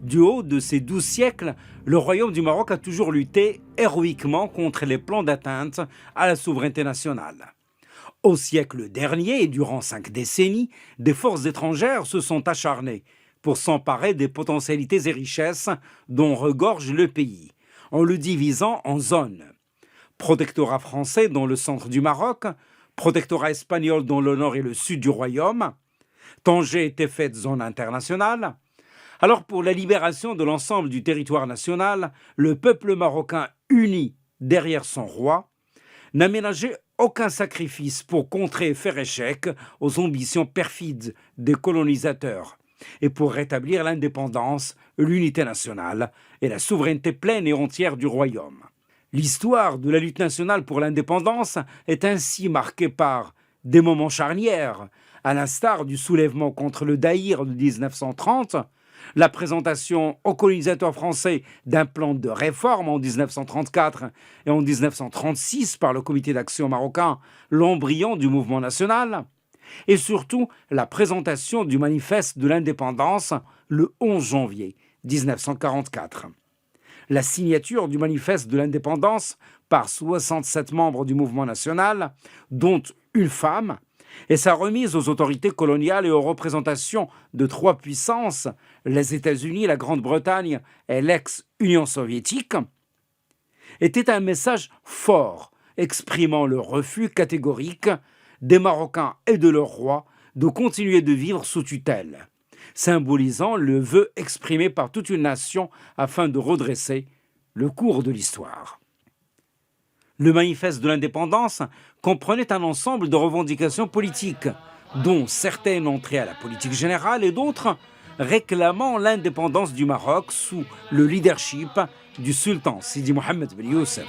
Du haut de ces 12 siècles, le royaume du Maroc a toujours lutté héroïquement contre les plans d'atteinte à la souveraineté nationale. Au siècle dernier et durant 5 décennies, des forces étrangères se sont acharnées pour s'emparer des potentialités et richesses dont regorge le pays, en le divisant en zones. Protectorat français dans le centre du Maroc, protectorat espagnol dans le nord et le sud du royaume. Tanger était faite zone internationale. Alors pour la libération de l'ensemble du territoire national, le peuple marocain uni derrière son roi n'a ménagé aucun sacrifice pour contrer et faire échec aux ambitions perfides des colonisateurs et pour rétablir l'indépendance, l'unité nationale et la souveraineté pleine et entière du royaume. L'histoire de la lutte nationale pour l'indépendance est ainsi marquée par des moments charnières, à l'instar du soulèvement contre le Daïr de 1930, la présentation aux colonisateurs français d'un plan de réforme en 1934 et en 1936 par le Comité d'action marocain, l'embryon du mouvement national, et surtout la présentation du manifeste de l'indépendance le 11 janvier 1944. La signature du manifeste de l'indépendance par 67 membres du mouvement national, dont une femme, et sa remise aux autorités coloniales et aux représentations de 3 puissances, les États-Unis, la Grande-Bretagne et l'ex-Union soviétique, était un message fort exprimant le refus catégorique des Marocains et de leur roi de continuer de vivre sous tutelle, symbolisant le vœu exprimé par toute une nation afin de redresser le cours de l'histoire. Le manifeste de l'indépendance comprenait un ensemble de revendications politiques, dont certaines entraient à la politique générale et d'autres réclamant l'indépendance du Maroc sous le leadership du sultan Sidi Mohammed Ben Youssef.